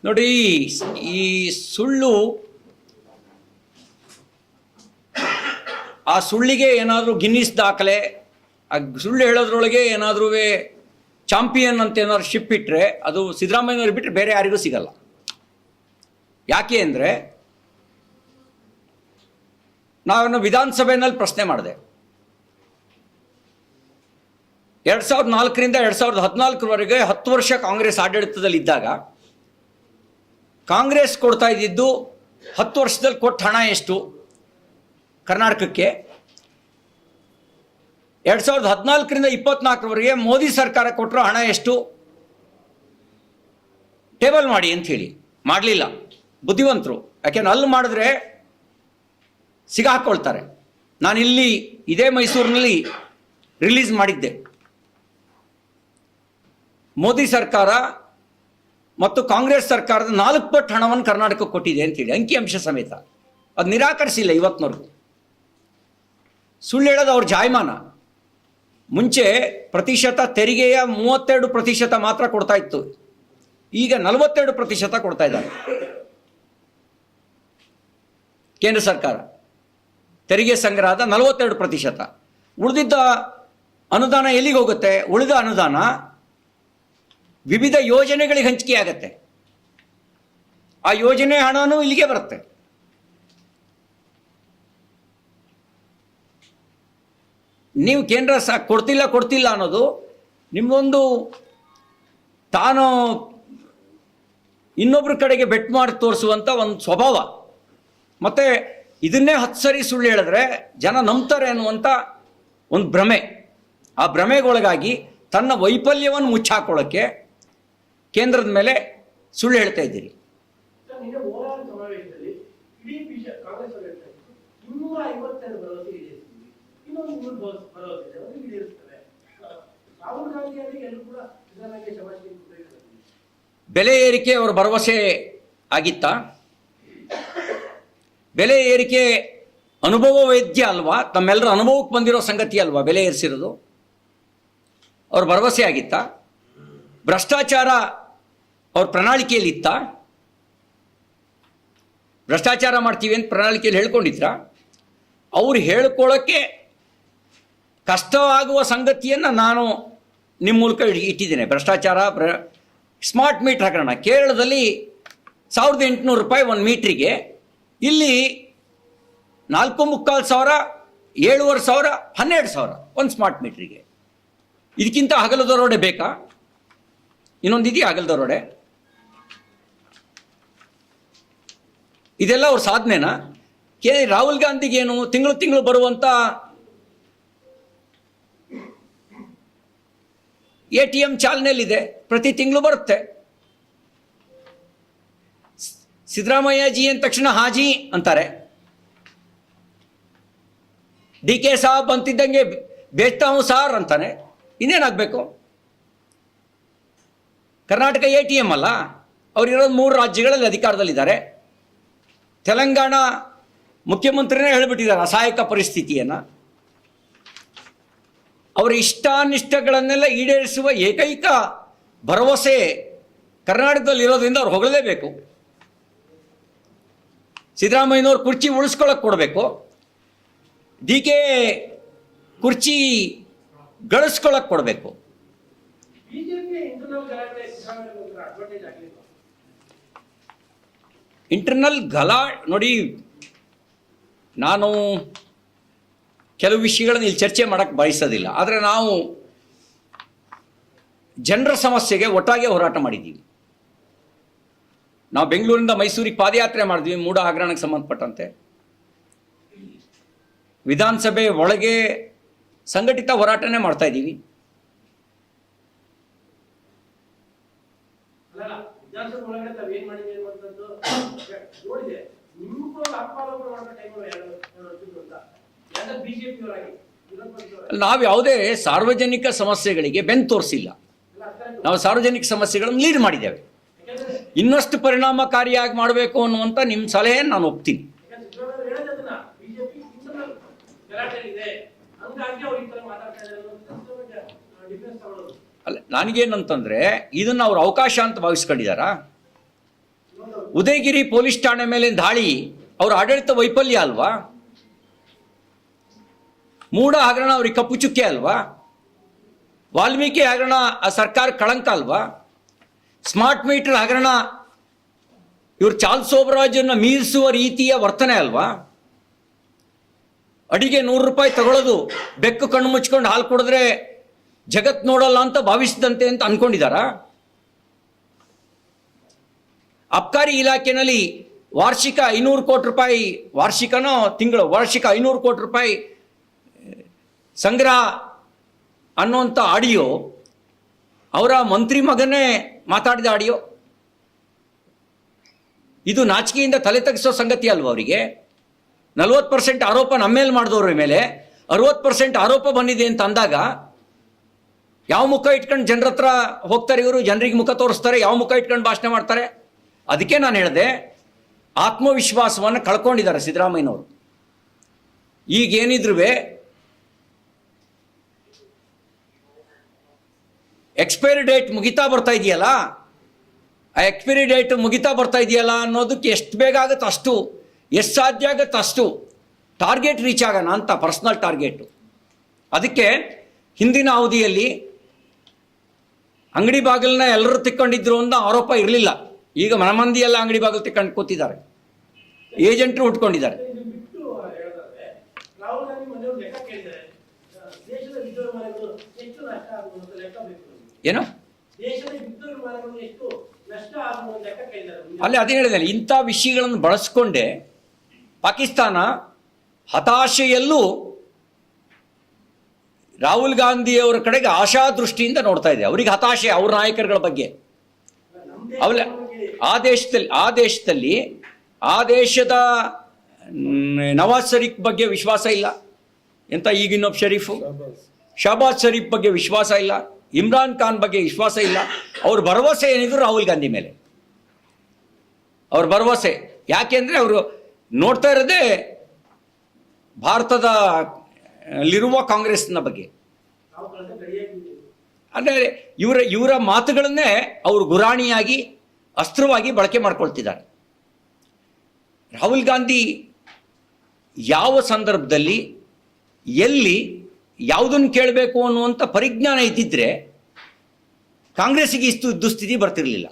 ನೋಡಿ, ಈ ಸುಳ್ಳು, ಆ ಸುಳ್ಳಿಗೆ ಏನಾದರೂ ಗಿನ್ನಿಸ್ ದಾಖಲೆ, ಆ ಸುಳ್ಳು ಹೇಳೋದ್ರೊಳಗೆ ಏನಾದರೂ ಚಾಂಪಿಯನ್ ಅಂತ ಏನಾದ್ರು ಶಿಪ್ ಇಟ್ಟರೆ ಅದು ಸಿದ್ದರಾಮಯ್ಯನವ್ರಿಗೆ ಬಿಟ್ಟರೆ ಬೇರೆ ಯಾರಿಗೂ ಸಿಗಲ್ಲ. ಯಾಕೆ ಅಂದರೆ, ನಾನು ವಿಧಾನಸಭೆಯಲ್ಲಿ ಪ್ರಶ್ನೆ ಮಾಡಿದೆ. 2004ರಿಂದ 2014ವರೆಗೆ 10 ವರ್ಷ ಕಾಂಗ್ರೆಸ್ ಆಡಳಿತದಲ್ಲಿದ್ದಾಗ ಕಾಂಗ್ರೆಸ್ ಕೊಡ್ತಾ ಇದ್ದಿದ್ದು 10 ವರ್ಷದಲ್ಲಿ ಕೊಟ್ಟ ಹಣ ಎಷ್ಟು ಕರ್ನಾಟಕಕ್ಕೆ? 2014ರಿಂದ 24ವರೆಗೆ ಮೋದಿ ಸರ್ಕಾರ ಕೊಟ್ಟರೋ ಹಣ ಎಷ್ಟು ಟೇಬಲ್ ಮಾಡಿ ಅಂತ ಹೇಳಿ. ಮಾಡಲಿಲ್ಲ. ಬುದ್ಧಿವಂತರು. ಯಾಕೆಂದ್ರೆ ಅಲ್ಲಿ ಮಾಡಿದ್ರೆ ಸಿಗಾಕೊಳ್ತಾರೆ. ನಾನಿಲ್ಲಿ ಇದೇ ಮೈಸೂರಿನಲ್ಲಿ ರಿಲೀಸ್ ಮಾಡಿದ್ದೆ. ಮೋದಿ ಸರ್ಕಾರ ಮತ್ತು ಕಾಂಗ್ರೆಸ್ ಸರ್ಕಾರದ 4 ಪಟ್ಟು ಹಣವನ್ನು ಕರ್ನಾಟಕಕ್ಕೆ ಕೊಟ್ಟಿದೆ ಅಂತೇಳಿ, ಅಂಕಿಅಂಶ ಸಮೇತ. ಅದು ನಿರಾಕರಿಸಿಲ್ಲ ಇವತ್ತಿನವರೆಗೂ. ಸುಳ್ಳು ಹೇಳೋದು ಅವ್ರ ಜಾಯಮಾನ. ಮುಂಚೆ ಪ್ರತಿಶತ ತೆರಿಗೆಯ 32% ಮಾತ್ರ ಕೊಡ್ತಾ ಇತ್ತು, ಈಗ 42% ಕೊಡ್ತಾ ಇದ್ದಾರೆ ಕೇಂದ್ರ ಸರ್ಕಾರ. ತೆರಿಗೆ ಸಂಗ್ರಹದ 42%. ಉಳಿದಿದ್ದ ಅನುದಾನ ಎಲ್ಲಿಗೆ ಹೋಗುತ್ತೆ? ಉಳಿದ ಅನುದಾನ ವಿವಿಧ ಯೋಜನೆಗಳಿಗೆ ಹಂಚಿಕೆ ಆಗತ್ತೆ. ಆ ಯೋಜನೆ ಹಣನೂ ಇಲ್ಲಿಗೆ ಬರುತ್ತೆ. ನೀವು ಕೇಂದ್ರ ಕೊಡ್ತಿಲ್ಲ ಅನ್ನೋದು ನಿಮ್ಮೊಂದು ತಾನು ಇನ್ನೊಬ್ಬರ ಕಡೆಗೆ ಬೆಟ್ ಮಾಡಿ ತೋರಿಸುವಂಥ ಒಂದು ಸ್ವಭಾವ. ಮತ್ತು ಇದನ್ನೇ 10 ಸರಿ ಸುಳ್ಳು ಹೇಳಿದ್ರೆ ಜನ ನಂಬ್ತಾರೆ ಅನ್ನುವಂಥ ಒಂದು ಭ್ರಮೆ. ಆ ಭ್ರಮೆಗೊಳಗಾಗಿ ತನ್ನ ವೈಫಲ್ಯವನ್ನು ಮುಚ್ಚಾಕೊಳ್ಳೋಕ್ಕೆ ಕೇಂದ್ರದ ಮೇಲೆ ಸುಳ್ಳು ಹೇಳ್ತಾ ಇದ್ದೀರಿ. ಬೆಲೆ ಏರಿಕೆ ಅವರ ಭರವಸೆ ಆಗಿತ್ತಾ? ಬೆಲೆ ಏರಿಕೆ ಅನುಭವ ವೈದ್ಯ ಅಲ್ವಾ? ತಮ್ಮೆಲ್ಲರ ಅನುಭವಕ್ಕೆ ಬಂದಿರೋ ಸಂಗತಿ ಅಲ್ವಾ ಬೆಲೆ ಏರಿಸಿರೋದು? ಅವ್ರ ಭರವಸೆ ಆಗಿತ್ತಾ? ಭ್ರಷ್ಟಾಚಾರ ಅವ್ರ ಪ್ರಣಾಳಿಕೆಯಲ್ಲಿ ಇತ್ತಾ? ಭ್ರಷ್ಟಾಚಾರ ಮಾಡ್ತೀವಿ ಅಂತ ಪ್ರಣಾಳಿಕೆಯಲ್ಲಿ ಹೇಳ್ಕೊಂಡಿದ್ರಾ? ಅವ್ರು ಹೇಳ್ಕೊಳ್ಳೋಕ್ಕೆ ಕಷ್ಟವಾಗುವ ಸಂಗತಿಯನ್ನು ನಾನು ನಿಮ್ಮ ಮೂಲಕ ಇಟ್ಟಿದ್ದೇನೆ. ಭ್ರಷ್ಟಾಚಾರ, ಸ್ಮಾರ್ಟ್ ಮೀಟರ್ ಹಗರಣ. ಕೇರಳದಲ್ಲಿ 1800 ರೂಪಾಯಿ 1 ಮೀಟ್ರಿಗೆ, ಇಲ್ಲಿ 4,500,000, 7,500, 12,000 ಒಂದು ಸ್ಮಾರ್ಟ್ ಮೀಟ್ರಿಗೆ. ಇದಕ್ಕಿಂತ ಹಗಲು ದರೋಡೆ ಬೇಕಾ? ಇನ್ನೊಂದು ಇದೆಯಾ ಹಗಲು ದರೋಡೆ? ಇದೆಲ್ಲ ಅವ್ರ ಸಾಧನೆನಾ? ರಾಹುಲ್ ಗಾಂಧಿಗೇನು ತಿಂಗಳು ಬರುವಂಥ ATM ಚಾಲನೆಯಲ್ಲಿದೆ, ಪ್ರತಿ ತಿಂಗಳು ಬರುತ್ತೆ. ಸಿದ್ದರಾಮಯ್ಯ ಜಿ ಅಂದ ತಕ್ಷಣ ಹಾಜಿ ಅಂತಾರೆ. DK ಸಾಬ್ ಅಂತಿದ್ದಂಗೆ ಬೇಚ್ತಾವು ಸಾರ್ ಅಂತಾನೆ. ಇನ್ನೇನಾಗಬೇಕು? ಕರ್ನಾಟಕ ATM ಅಲ್ಲ, ಅವರಿರೋದು 3 ರಾಜ್ಯಗಳಲ್ಲಿ ಅಧಿಕಾರದಲ್ಲಿದ್ದಾರೆ. ತೆಲಂಗಾಣ ಮುಖ್ಯಮಂತ್ರಿನೇ ಹೇಳಿಬಿಟ್ಟಿದ್ದಾರೆ ಅಸಹಾಯಕ ಪರಿಸ್ಥಿತಿಯನ್ನು. ಅವರ ಇಷ್ಟಾನಿಷ್ಟಗಳನ್ನೆಲ್ಲ ಈಡೇರಿಸುವ ಏಕೈಕ ಭರವಸೆ ಕರ್ನಾಟಕದಲ್ಲಿ ಇರೋದ್ರಿಂದ ಅವ್ರು ಹೊಗಳಲೇಬೇಕು. ಸಿದ್ದರಾಮಯ್ಯನವ್ರು ಕುರ್ಚಿ ಉಳಿಸ್ಕೊಳ್ಳೋಕೆ ಕೊಡಬೇಕು, DK ಕುರ್ಚಿ ಗಳಿಸ್ಕೊಳ್ಳೋಕೆ ಕೊಡಬೇಕು. ಇಂಟರ್ನಲ್ ನೋಡಿ, ನಾನು ಕೆಲವು ವಿಷಯಗಳನ್ನು ಇಲ್ಲಿ ಚರ್ಚೆ ಮಾಡೋಕ್ಕೆ ಬಯಸೋದಿಲ್ಲ. ಆದರೆ ನಾವು ಜನರ ಸಮಸ್ಯೆಗೆ ಒಟ್ಟಾಗೆ ಹೋರಾಟ ಮಾಡಿದ್ದೀವಿ. ನಾವು ಬೆಂಗಳೂರಿಂದ ಮೈಸೂರಿಗೆ ಪಾದಯಾತ್ರೆ ಮಾಡಿದ್ವಿ ಮೂಡ ಹಗರಣಕ್ಕೆ ಸಂಬಂಧಪಟ್ಟಂತೆ. ವಿಧಾನಸಭೆ ಒಳಗೆ ಸಂಘಟಿತ ಹೋರಾಟನೇ ಮಾಡ್ತಾ ಇದ್ದೀವಿ. ನಾವು ಯಾವುದೇ ಸಾರ್ವಜನಿಕ ಸಮಸ್ಯೆಗಳಿಗೆ ಬೆನ್ನು ತೋರಿಸಿಲ್ಲ. ನಾವು ಸಾರ್ವಜನಿಕ ಸಮಸ್ಯೆಗಳನ್ನು ಲೀಡ್ ಮಾಡಿದ್ದೇವೆ. ಇನ್ನಷ್ಟು ಪರಿಣಾಮಕಾರಿಯಾಗಿ ಮಾಡಬೇಕು ಅನ್ನುವಂಥ ನಿಮ್ಮ ಸಲಹೆಯನ್ನು ನಾನು ಒಪ್ತೀನಿ. ಅಲ್ಲ, ನನಗೇನಂತಂದ್ರೆ ಇದನ್ನು ಅವ್ರು ಅವಕಾಶ ಅಂತ ಭಾವಿಸ್ಕೊಂಡಿದ್ದಾರಾ? ಉದಯಗಿರಿ ಪೊಲೀಸ್ ಠಾಣೆ ಮೇಲೆ ದಾಳಿ ಅವ್ರ ಆಡಳಿತ ವೈಫಲ್ಯ ಅಲ್ವಾ? ಮೂಡ ಹಗರಣ ಅವ್ರಿಗೆ ಕಪ್ಪು ಚುಕ್ಕೆ ಅಲ್ವಾ? ವಾಲ್ಮೀಕಿ ಹಗರಣ ಆ ಸರ್ಕಾರ ಕಳಂಕ ಅಲ್ವಾ? ಸ್ಮಾರ್ಟ್ ಮೀಟರ್ ಹಗರಣ ಇವರು ಚಾರ್ಲ್ಸ್ ಸೋಬರಾಜನ್ನ ಮೀರಿಸುವ ರೀತಿಯ ವರ್ತನೆ ಅಲ್ವಾ? ಅಡಿಗೆ 100 ರೂಪಾಯಿ ತಗೊಳ್ಳೋದು ಬೆಕ್ಕು ಕಣ್ಣು ಮುಚ್ಕೊಂಡು ಹಾಲು ಕುಡಿದ್ರೆ ಜಗತ್ ನೋಡಲ್ಲ ಅಂತ ಭಾವಿಸಿದಂತೆ ಅಂತ ಅನ್ಕೊಂಡಿದ್ದಾರಾ? ಅಬ್ಕಾರಿ ಇಲಾಖೆಯಲ್ಲಿ ವಾರ್ಷಿಕ 500 ಕೋಟಿ ರೂಪಾಯಿ, ವಾರ್ಷಿಕ 500 ಕೋಟಿ ರೂಪಾಯಿ ಸಂಗ್ರಹ ಅನ್ನುವಂಥ ಆಡಿಯೋ ಅವರ ಮಂತ್ರಿ ಮಗನೇ ಮಾತಾಡಿದ ಆಡಿಯೋ. ಇದು ನಾಚಿಕೆಯಿಂದ ತಲೆ ತಗ್ಗಿಸೋ ಸಂಗತಿ ಅಲ್ವ ಅವರಿಗೆ? 40% ಆರೋಪ ನಮ್ಮ ಮೇಲೆ ಮಾಡಿದವ್ರ ಮೇಲೆ 60% ಆರೋಪ ಬಂದಿದೆ ಅಂತ ಅಂದಾಗ ಯಾವ ಮುಖ ಇಟ್ಕೊಂಡು ಜನರ ಹತ್ರ ಹೋಗ್ತಾರೆ ಇವರು? ಜನರಿಗೆ ಮುಖ ತೋರಿಸ್ತಾರೆ, ಯಾವ ಮುಖ ಇಟ್ಕೊಂಡು ಭಾಷಣ ಮಾಡ್ತಾರೆ? ಅದಕ್ಕೆ ನಾನು ಹೇಳಿದೆ, ಆತ್ಮವಿಶ್ವಾಸವನ್ನು ಕಳ್ಕೊಂಡಿದ್ದಾರೆ ಸಿದ್ದರಾಮಯ್ಯನವರು. ಈಗೇನಿದ್ರು ಎಕ್ಸ್ಪೈರಿ ಡೇಟ್ ಮುಗಿತಾ ಬರ್ತಾ ಇದೆಯಲ್ಲ, ಆ ಎಕ್ಸ್ಪೈರಿ ಡೇಟ್ ಮುಗಿತಾ ಬರ್ತಾ ಇದೆಯಲ್ಲ ಅನ್ನೋದಕ್ಕೆ ಎಷ್ಟು ಬೇಗ ಆಗುತ್ತೆ ಅಷ್ಟು, ಎಷ್ಟು ಸಾಧ್ಯ ಆಗುತ್ತೆ ಅಷ್ಟು ಟಾರ್ಗೆಟ್ ರೀಚ್ ಆಗೋಣ ಅಂತ, ಪರ್ಸನಲ್ ಟಾರ್ಗೆಟು. ಅದಕ್ಕೆ ಹಿಂದಿನ ಅವಧಿಯಲ್ಲಿ ಅಂಗಡಿ ಬಾಗಿಲನ್ನ ಎಲ್ಲರೂ ತಿಕ್ಕೊಂಡಿದ್ರು ಅಂತ ಆರೋಪ ಇರಲಿಲ್ಲ. ಈಗ ಮನಮಂದಿ ಎಲ್ಲ ಅಂಗಡಿ ಬಾಗಿಲು ತಿಕ್ಕೊಂಡು ಕೂತಿದ್ದಾರೆ, ಏಜೆಂಟ್ರು ಉಟ್ಕೊಂಡಿದ್ದಾರೆ. ಏನು ಅಲ್ಲಿ ಅದೇ ಹೇಳಿದೆ, ಇಂಥ ವಿಷಯಗಳನ್ನು ಬಳಸ್ಕೊಂಡೆ ಪಾಕಿಸ್ತಾನ ಹತಾಶೆಯಲ್ಲೂ ರಾಹುಲ್ ಗಾಂಧಿಯವರ ಕಡೆಗೆ ಆಶಾ ದೃಷ್ಟಿಯಿಂದ ನೋಡ್ತಾ ಇದೆ. ಅವರಿಗೆ ಹತಾಶೆ ಅವ್ರ ನಾಯಕರುಗಳ ಬಗ್ಗೆ. ಆ ದೇಶದ ನವಾಜ್ ಶರೀಫ್ ಬಗ್ಗೆ ವಿಶ್ವಾಸ ಇಲ್ಲ. ಎಂತ ಈಗಿನೊಬ್ಬ ಶರೀಫು ಶಹಬಾಜ್ ಶರೀಫ್ ಬಗ್ಗೆ ವಿಶ್ವಾಸ ಇಲ್ಲ, ಇಮ್ರಾನ್ ಖಾನ್ ಬಗ್ಗೆ ವಿಶ್ವಾಸ ಇಲ್ಲ. ಅವ್ರ ಭರವಸೆ ಏನಿದ್ರು ರಾಹುಲ್ ಗಾಂಧಿ ಮೇಲೆ ಅವ್ರ ಭರವಸೆ. ಯಾಕೆಂದ್ರೆ ಅವರು ನೋಡ್ತಾ ಇರೋದೇ ಭಾರತದ ಅಲ್ಲಿರುವ ಕಾಂಗ್ರೆಸ್ನ ಬಗ್ಗೆ. ಅಂದರೆ ಇವರ ಮಾತುಗಳನ್ನೇ ಅವರು ಗುರಾಣಿಯಾಗಿ ಅಸ್ತ್ರವಾಗಿ ಬಳಕೆ ಮಾಡ್ಕೊಳ್ತಿದ್ದಾರೆ. ರಾಹುಲ್ ಗಾಂಧಿ ಯಾವ ಸಂದರ್ಭದಲ್ಲಿ ಎಲ್ಲಿ ಯಾವುದನ್ನು ಕೇಳಬೇಕು ಅನ್ನುವಂಥ ಪರಿಜ್ಞಾನ ಇದ್ದಿದ್ರೆ ಕಾಂಗ್ರೆಸ್ಸಿಗೆ ಇಷ್ಟು ದುಸ್ಥಿತಿ ಬರ್ತಿರಲಿಲ್ಲ.